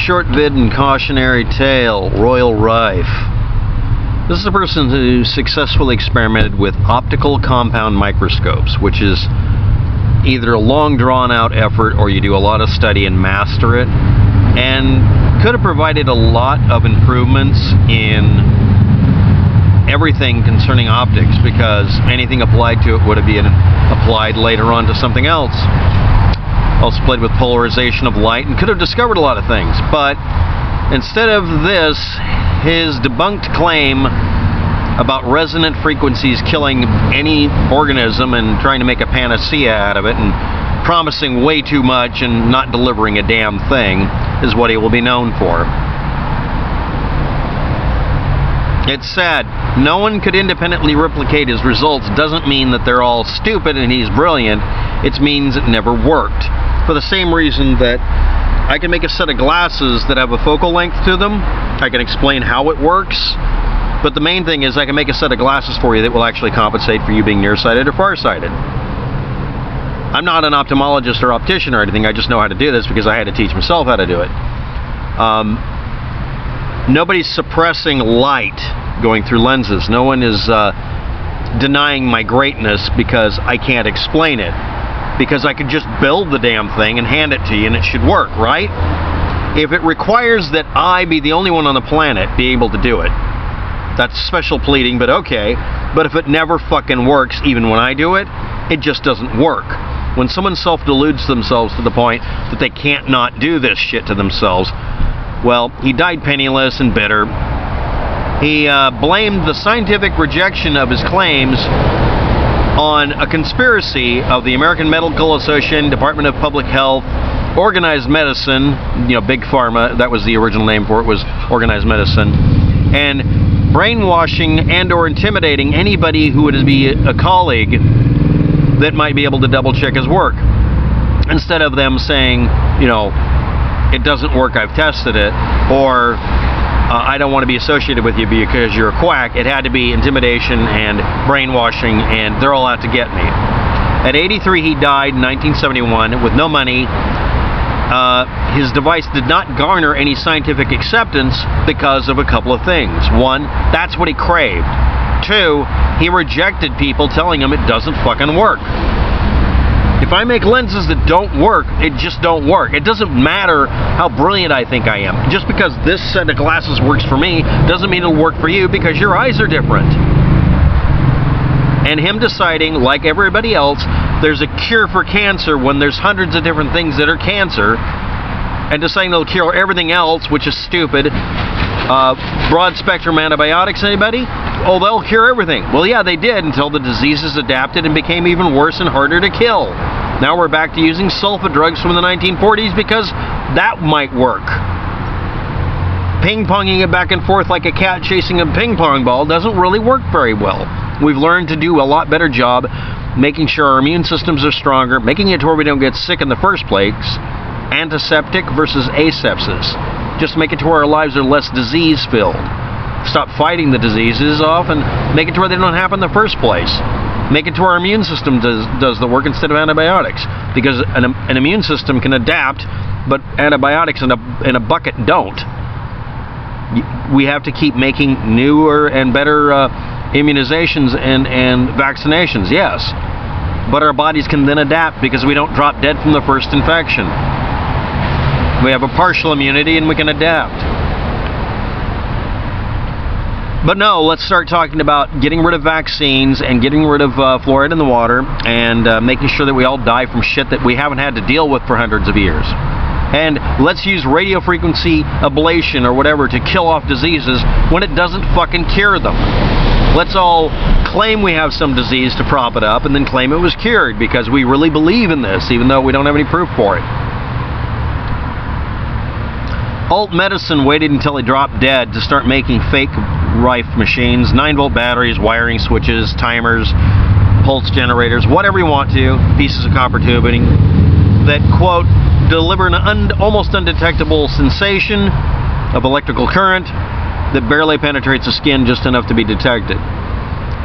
short vid and cautionary tale, Royal Rife. This is a person who successfully experimented with optical compound microscopes, which is either a long drawn-out effort or you do a lot of study and master it, and could have provided a lot of improvements in everything concerning optics, because anything applied to it would have been applied later on to something else. Also played with polarization of light and could have discovered a lot of things, but instead of this, his debunked claim about resonant frequencies killing any organism and trying to make a panacea out of it and promising way too much and not delivering a damn thing is what he will be known for. It's sad. No one could independently replicate his results. Doesn't mean that they're all stupid and he's brilliant. It means it never worked. For the same reason that I can make a set of glasses that have a focal length to them. I can explain how it works. But the main thing is I can make a set of glasses for you that will actually compensate for you being nearsighted or farsighted. I'm not an ophthalmologist or optician or anything. I just know how to do this because I had to teach myself how to do it. Nobody's suppressing light going through lenses. No one is denying my greatness because I can't explain it. Because I could just build the damn thing and hand it to you and it should work, right? If it requires that I be the only one on the planet be able to do it, that's special pleading, but okay. But if it never fucking works, even when I do it, it just doesn't work. When someone self-deludes themselves to the point that they can't not do this shit to themselves, well, he died penniless and bitter. He blamed the scientific rejection of his claims on a conspiracy of the American Medical Association, Department of Public Health, Organized Medicine, Big Pharma, that was the original name for it, was Organized Medicine, and brainwashing and or intimidating anybody who would be a colleague that might be able to double check his work. Instead of them saying, it doesn't work, I've tested it, or I don't want to be associated with you because you're a quack, it had to be intimidation and brainwashing, and they're all out to get me. At 83, he died in 1971 with no money. His device did not garner any scientific acceptance because of a couple of things. One, that's what he craved. Two, he rejected people telling him it doesn't fucking work. If I make lenses that don't work, it just don't work. It doesn't matter how brilliant I think I am. Just because this set of glasses works for me doesn't mean it'll work for you because your eyes are different. And him deciding, like everybody else, there's a cure for cancer when there's hundreds of different things that are cancer, and deciding they'll cure everything else, which is stupid. Broad spectrum antibiotics, anybody? Oh, they'll cure everything. Well, yeah, they did until the diseases adapted and became even worse and harder to kill. Now we're back to using sulfa drugs from the 1940s because that might work. Ping-ponging it back and forth like a cat chasing a ping-pong ball doesn't really work very well. We've learned to do a lot better job making sure our immune systems are stronger, making it to where we don't get sick in the first place. Antiseptic versus asepsis. Just make it to where our lives are less disease-filled. Stop fighting the diseases off and make it to where they don't happen in the first place. Make it to where our immune system does the work instead of antibiotics. Because an immune system can adapt, but antibiotics in a bucket don't. We have to keep making newer and better immunizations and vaccinations, yes. But our bodies can then adapt because we don't drop dead from the first infection. We have a partial immunity and we can adapt. But no, let's start talking about getting rid of vaccines and getting rid of fluoride in the water and making sure that we all die from shit that we haven't had to deal with for hundreds of years. And let's use radiofrequency ablation or whatever to kill off diseases when it doesn't fucking cure them. Let's all claim we have some disease to prop it up and then claim it was cured because we really believe in this, even though we don't have any proof for it. Alt medicine waited until he dropped dead to start making fake Rife machines, 9-volt batteries, wiring switches, timers, pulse generators, whatever you want to, pieces of copper tubing that, quote, deliver an almost undetectable sensation of electrical current that barely penetrates the skin just enough to be detected,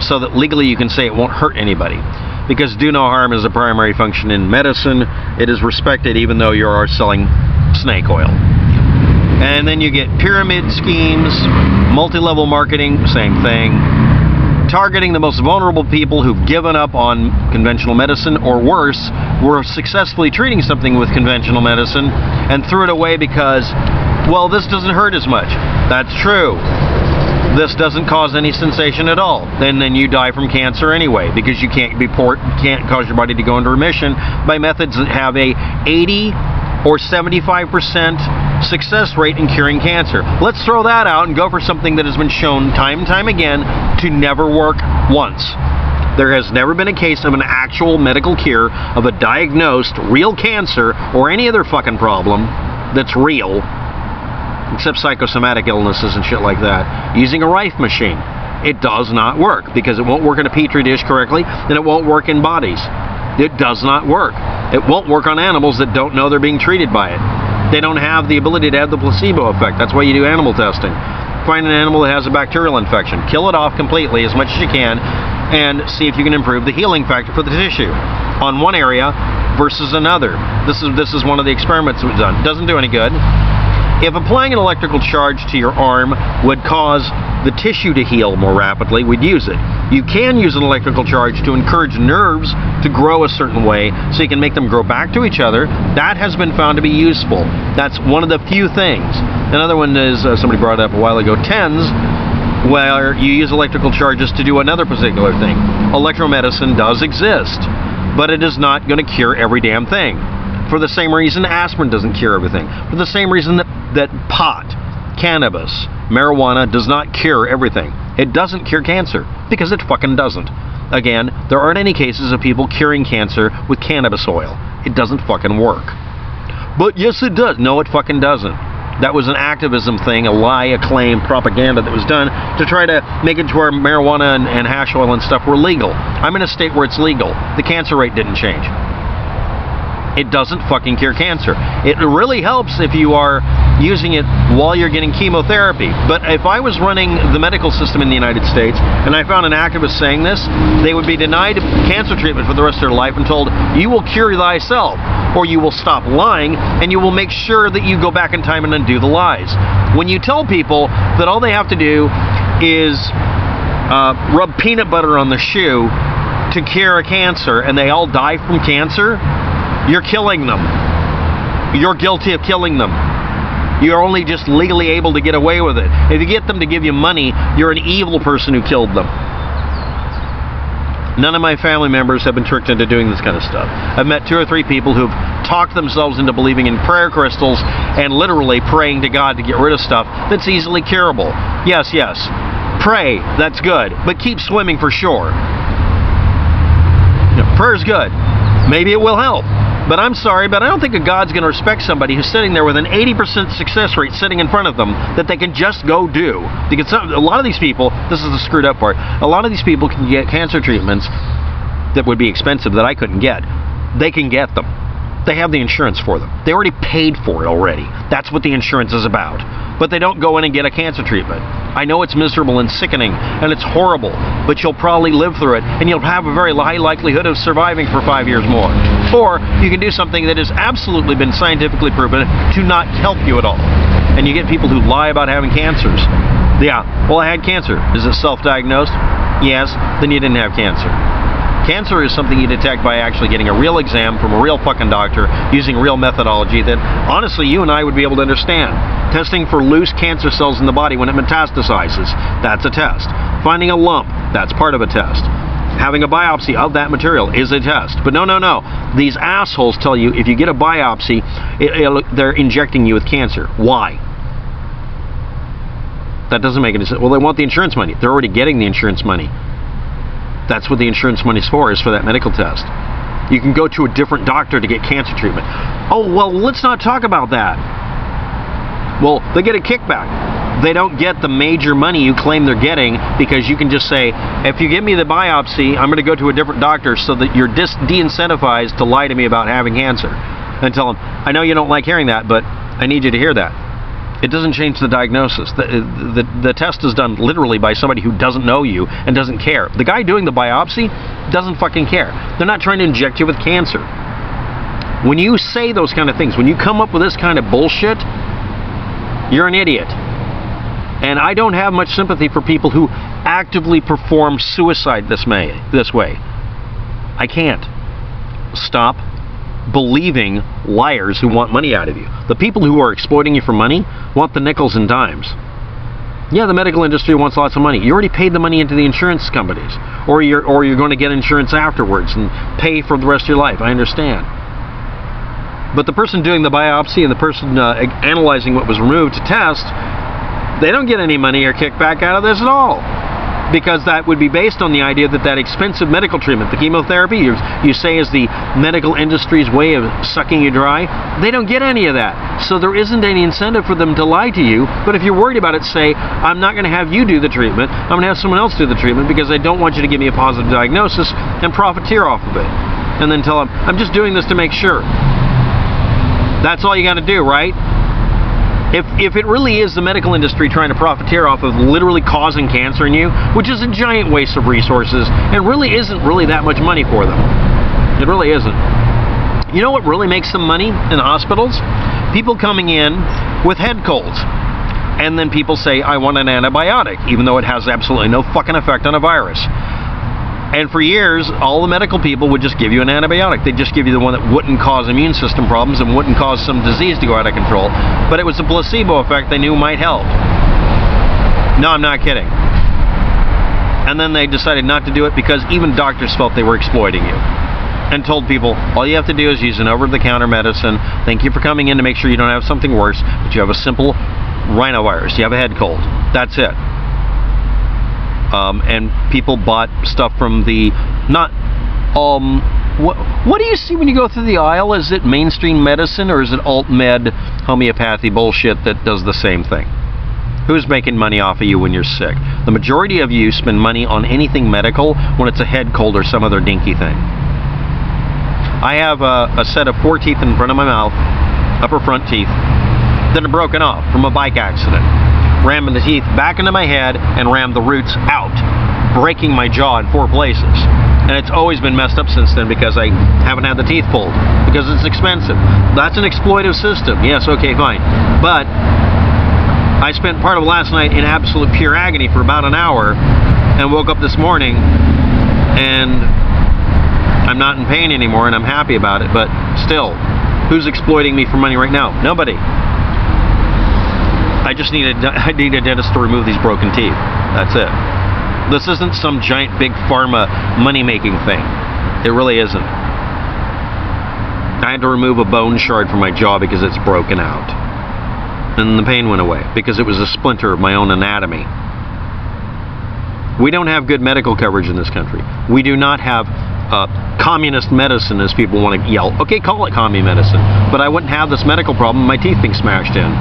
so that legally you can say it won't hurt anybody. Because do no harm is a primary function in medicine. It is respected even though you are selling snake oil. And then you get pyramid schemes, multi-level marketing, same thing. Targeting the most vulnerable people who've given up on conventional medicine, or worse, were successfully treating something with conventional medicine and threw it away because, well, this doesn't hurt as much. That's true. This doesn't cause any sensation at all. And then you die from cancer anyway, because you can't cause your body to go into remission by methods that have a 80 or 75% success rate in curing cancer. Let's throw that out and go for something that has been shown time and time again to never work once. There has never been a case of an actual medical cure of a diagnosed real cancer or any other fucking problem that's real, except psychosomatic illnesses and shit like that, using a Rife machine. It does not work, because it won't work in a petri dish correctly, and it won't work in bodies. It does not work. It won't work on animals that don't know they're being treated by it. They don't have the ability to have the placebo effect. That's why you do animal testing. Find an animal that has a bacterial infection, kill it off completely as much as you can, and see if you can improve the healing factor for the tissue on one area versus another. This is one of the experiments we've done. Doesn't do any good. If applying an electrical charge to your arm would cause the tissue to heal more rapidly, we'd use it. You can use an electrical charge to encourage nerves to grow a certain way so you can make them grow back to each other. That has been found to be useful. That's one of the few things. Another one is, somebody brought up a while ago, TENS, where you use electrical charges to do another particular thing. Electromedicine does exist, but it is not going to cure every damn thing. For the same reason aspirin doesn't cure everything. For the same reason that pot, cannabis, marijuana does not cure everything. It doesn't cure cancer, because it fucking doesn't. Again, there aren't any cases of people curing cancer with cannabis oil. It doesn't fucking work. But yes, it does. No, it fucking doesn't. That was an activism thing, a lie, a claim, propaganda that was done to try to make it to where marijuana and hash oil and stuff were legal. I'm in a state where it's legal. The cancer rate didn't change. It doesn't fucking cure cancer. It really helps if you are using it while you're getting chemotherapy. But if I was running the medical system in the United States and I found an activist saying this, they would be denied cancer treatment for the rest of their life and told, you will cure thyself, or you will stop lying, and you will make sure that you go back in time and undo the lies. When you tell people that all they have to do is rub peanut butter on their shoe to cure a cancer and they all die from cancer, you're killing them. You're guilty of killing them. You're only just legally able to get away with it. If you get them to give you money, you're an evil person who killed them. None of my family members have been tricked into doing this kind of stuff. I've met 2 or 3 people who've talked themselves into believing in prayer crystals and literally praying to God to get rid of stuff that's easily curable. Yes, pray, that's good, but keep swimming for shore. Prayer's good. Maybe it will help. But I'm sorry, but I don't think a God's going to respect somebody who's sitting there with an 80% success rate sitting in front of them that they can just go do. Because a lot of these people, this is the screwed up part, a lot of these people can get cancer treatments that would be expensive that I couldn't get. They can get them. They have the insurance for them. They already paid for it already. That's what the insurance is about. But they don't go in and get a cancer treatment. I know it's miserable and sickening, and it's horrible, but you'll probably live through it, and you'll have a very high likelihood of surviving for 5 years more. Or you can do something that has absolutely been scientifically proven to not help you at all. And you get people who lie about having cancers. Yeah, well, I had cancer. Is it self-diagnosed? Yes, then you didn't have cancer. Cancer is something you detect by actually getting a real exam from a real fucking doctor using real methodology that, honestly, you and I would be able to understand. Testing for loose cancer cells in the body when it metastasizes, that's a test. Finding a lump, that's part of a test. Having a biopsy of that material is a test. But no. These assholes tell you if you get a biopsy, they're injecting you with cancer. Why? That doesn't make any sense. Well, they want the insurance money. They're already getting the insurance money. That's what the insurance money's for, is for that medical test. You can go to a different doctor to get cancer treatment. Oh, well, let's not talk about that. Well, they get a kickback. They don't get the major money you claim they're getting because you can just say, if you give me the biopsy, I'm going to go to a different doctor so that you're de-incentivized to lie to me about having cancer. And tell them, I know you don't like hearing that, but I need you to hear that. It doesn't change the diagnosis. The test is done literally by somebody who doesn't know you and doesn't care. The guy doing the biopsy doesn't fucking care. They're not trying to inject you with cancer. When you say those kind of things, when you come up with this kind of bullshit, You're an idiot. And I don't have much sympathy for people who actively perform suicide this way. I can't. Stop believing liars who want money out of you. The people who are exploiting you for money want the nickels and dimes. Yeah, the medical industry wants lots of money. You already paid the money into the insurance companies, or you're going to get insurance afterwards and pay for the rest of your life. I understand. But the person doing the biopsy and the person analyzing what was removed to test, they don't get any money or kickback out of this at all. Because that would be based on the idea that expensive medical treatment, the chemotherapy, you say is the medical industry's way of sucking you dry, they don't get any of that. So there isn't any incentive for them to lie to you. But if you're worried about it, say, I'm not going to have you do the treatment, I'm going to have someone else do the treatment because I don't want you to give me a positive diagnosis and profiteer off of it. And then tell them, I'm just doing this to make sure. That's all you got to do, right? If it really is the medical industry trying to profiteer off of literally causing cancer in you, which is a giant waste of resources, and really isn't that much money for them. It really isn't. You know what really makes some money in hospitals? People coming in with head colds. And then people say, I want an antibiotic, even though it has absolutely no fucking effect on a virus. And for years, all the medical people would just give you an antibiotic. They'd just give you the one that wouldn't cause immune system problems and wouldn't cause some disease to go out of control. But it was a placebo effect they knew might help. No, I'm not kidding. And then they decided not to do it because even doctors felt they were exploiting you. And told people, all you have to do is use an over-the-counter medicine. Thank you for coming in to make sure you don't have something worse, but you have a simple rhinovirus. You have a head cold. That's it. And people bought stuff from the what do you see when you go through the aisle? Is it mainstream medicine or is it alt-med homeopathy bullshit that does the same thing? Who's making money off of you when you're sick? The majority of you spend money on anything medical when it's a head cold or some other dinky thing. I have a set of 4 teeth in front of my mouth, upper front teeth, that are broken off from a bike accident. Ramming the teeth back into my head and rammed the roots out, breaking my jaw in 4 places. And it's always been messed up since then because I haven't had the teeth pulled, because it's expensive. That's an exploitive system. Yes, okay, fine. But I spent part of last night in absolute pure agony for about an hour and woke up this morning and I'm not in pain anymore and I'm happy about it. But still, who's exploiting me for money right now? Nobody. I need a dentist to remove these broken teeth. That's it. This isn't some giant big pharma money-making thing. It really isn't. I had to remove a bone shard from my jaw because it's broken out. And the pain went away because it was a splinter of my own anatomy. We don't have good medical coverage in this country. We do not have communist medicine, as people want to yell. Okay, call it commie medicine. But I wouldn't have this medical problem, my teeth being smashed in.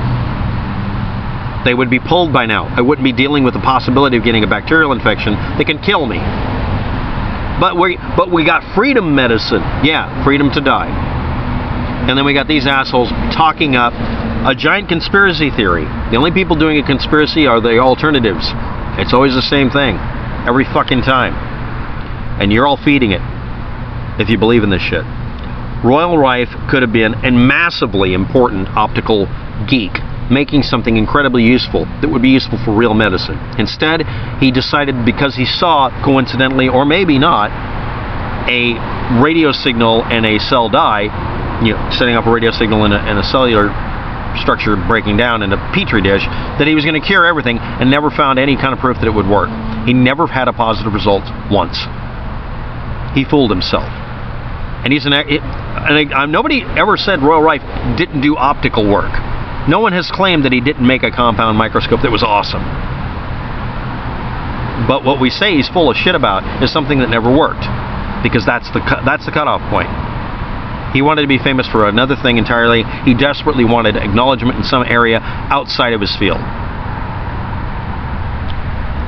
They would be pulled by now. I wouldn't be dealing with the possibility of getting a bacterial infection that can kill me. But we got freedom medicine. Yeah, freedom to die. And then we got these assholes talking up a giant conspiracy theory. The only people doing a conspiracy are the alternatives. It's always the same thing. Every fucking time. And you're all feeding it. If you believe in this shit. Royal Rife could have been a massively important optical geek, making something incredibly useful that would be useful for real medicine. Instead, he decided, because he saw, coincidentally or maybe not, a radio signal and a cell die, setting up a radio signal and a cellular structure breaking down in a petri dish, that he was going to cure everything, and never found any kind of proof that it would work. He never had a positive result once. He fooled himself. And nobody ever said Royal Rife didn't do optical work. No one has claimed that he didn't make a compound microscope that was awesome. But what we say he's full of shit about is something that never worked, because that's the cutoff point. He wanted to be famous for another thing entirely. He desperately wanted acknowledgement in some area outside of his field.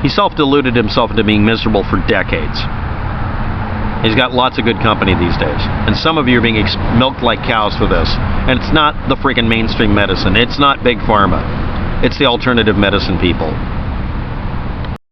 He self-deluded himself into being miserable for decades. He's got lots of good company these days. And some of you are being milked like cows for this. And it's not the freaking mainstream medicine. It's not big pharma. It's the alternative medicine people.